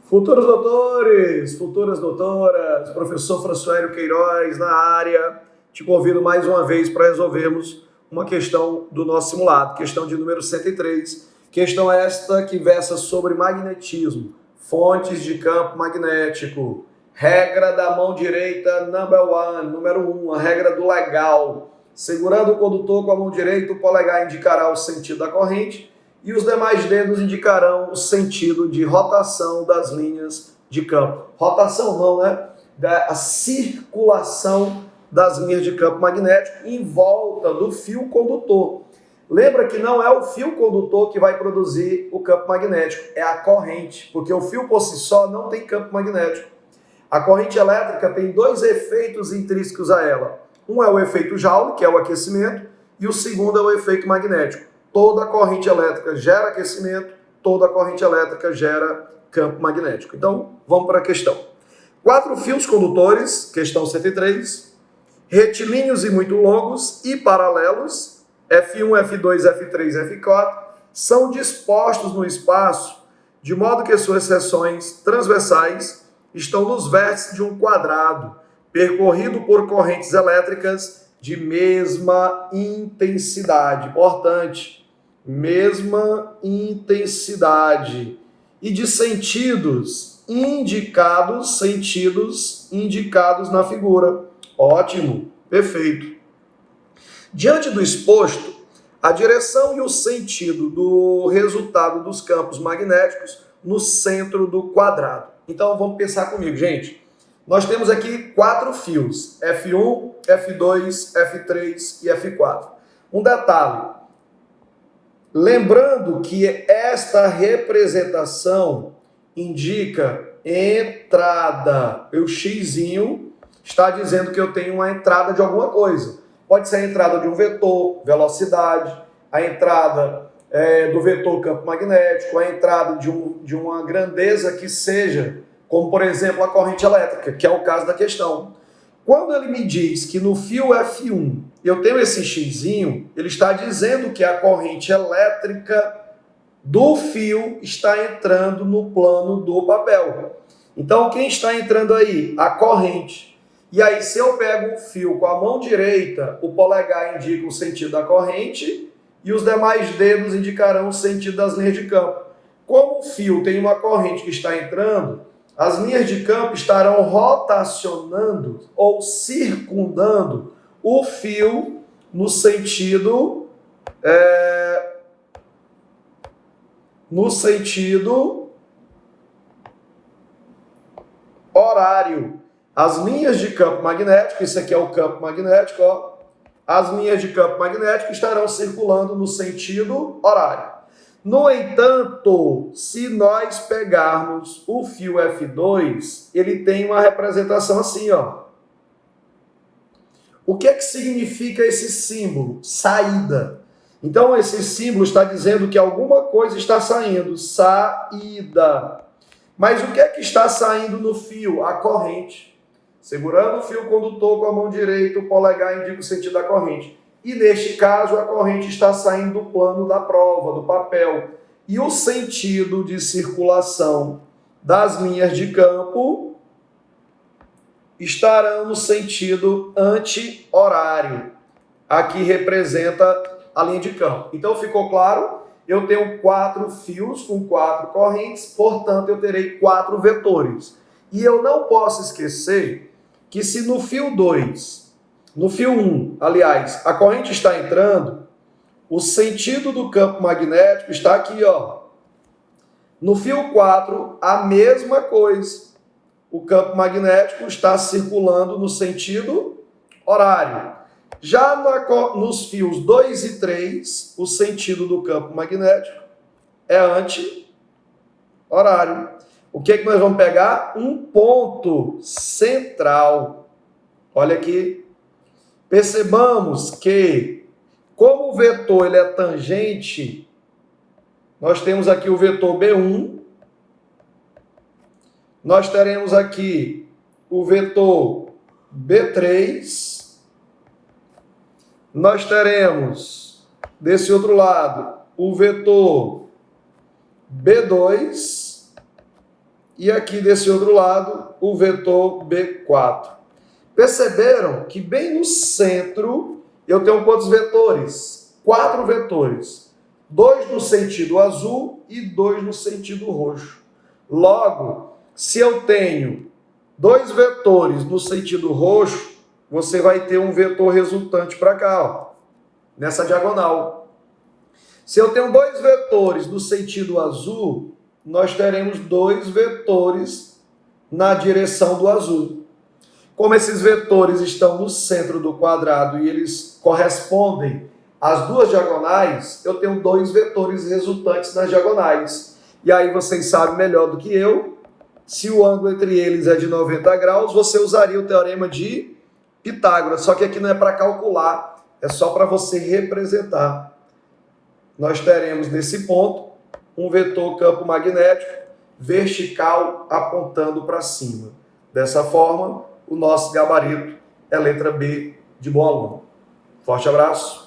Futuros doutores, futuras doutoras, professor Françoélio Queiroz na área, te convido mais uma vez para resolvermos uma questão do nosso simulado, questão de número 103, questão esta que versa sobre magnetismo, fontes de campo magnético, regra da mão direita, número 1, a regra do legal, segurando o condutor com a mão direita, o polegar indicará o sentido da corrente, e os demais dedos indicarão o sentido de rotação das linhas de campo. Rotação não, né? A circulação das linhas de campo magnético em volta do fio condutor. Lembra que não é o fio condutor que vai produzir o campo magnético, é a corrente, porque o fio por si só não tem campo magnético. A corrente elétrica tem dois efeitos intrínsecos a ela. Um é o efeito Joule, que é o aquecimento, e o segundo é o efeito magnético. Toda corrente elétrica gera aquecimento, toda corrente elétrica gera campo magnético. Então, vamos para a questão. 4 fios condutores, questão 103, retilíneos e muito longos e paralelos, F1, F2, F3, F4, são dispostos no espaço de modo que suas seções transversais estão nos vértices de um quadrado, percorrido por correntes elétricas de mesma intensidade. Importante. Mesma intensidade e de sentidos indicados na figura. Ótimo, perfeito. Diante do exposto, a direção e o sentido do resultado dos campos magnéticos no centro do quadrado. Então vamos pensar comigo, gente. Nós temos aqui 4 fios, F1, F2, F3 e F4. Um detalhe. Lembrando que esta representação indica entrada. O xizinho está dizendo que eu tenho uma entrada de alguma coisa. Pode ser a entrada de um vetor, velocidade, a entrada do vetor campo magnético, a entrada de uma grandeza que seja, como por exemplo a corrente elétrica, que é o caso da questão. Quando ele me diz que no fio F1 eu tenho esse xizinho, ele está dizendo que a corrente elétrica do fio está entrando no plano do papel. Então, quem está entrando aí? A corrente. E aí, se eu pego o fio com a mão direita, o polegar indica o sentido da corrente e os demais dedos indicarão o sentido das linhas de campo. Como o fio tem uma corrente que está entrando, as linhas de campo estarão rotacionando ou circundando o fio no sentido horário. As linhas de campo magnético, isso aqui é o campo magnético, ó. As linhas de campo magnético estarão circulando no sentido horário. No entanto, se nós pegarmos o fio F2, ele tem uma representação assim, ó. O que é que significa esse símbolo? Saída. Então, esse símbolo está dizendo que alguma coisa está saindo. Saída. Mas o que é que está saindo no fio? A corrente. Segurando o fio condutor com a mão direita, o polegar indica o sentido da corrente. E neste caso, a corrente está saindo do plano da prova, do papel. E o sentido de circulação das linhas de campo estarão no sentido anti-horário. Aqui representa a linha de campo. Então ficou claro? Eu tenho 4 fios com 4 correntes, portanto eu terei 4 vetores. E eu não posso esquecer que se no fio 2, no fio 1, aliás, a corrente está entrando, o sentido do campo magnético está aqui, ó. No fio 4, a mesma coisa. O campo magnético está circulando no sentido horário. Já nos fios 2 e 3, o sentido do campo magnético é anti-horário. O que é que nós vamos pegar? Um ponto central. Olha aqui. Percebamos que, como o vetor ele é tangente, nós temos aqui o vetor B1, nós teremos aqui o vetor B3, nós teremos, desse outro lado, o vetor B2, e aqui desse outro lado o vetor B4. Perceberam que bem no centro eu tenho quantos vetores? 4 vetores. 2 no sentido azul e 2 no sentido roxo. Logo, se eu tenho 2 vetores no sentido roxo, você vai ter um vetor resultante para cá, ó, nessa diagonal. Se eu tenho 2 vetores no sentido azul, nós teremos 2 vetores na direção do azul. Como esses vetores estão no centro do quadrado e eles correspondem às duas diagonais, eu tenho 2 vetores resultantes nas diagonais. E aí vocês sabem melhor do que eu, se o ângulo entre eles é de 90 graus, você usaria o teorema de Pitágoras, só que aqui não é para calcular, é só para você representar. Nós teremos nesse ponto um vetor campo magnético vertical apontando para cima. Dessa forma, o nosso gabarito é letra B de bom aluno. Forte abraço.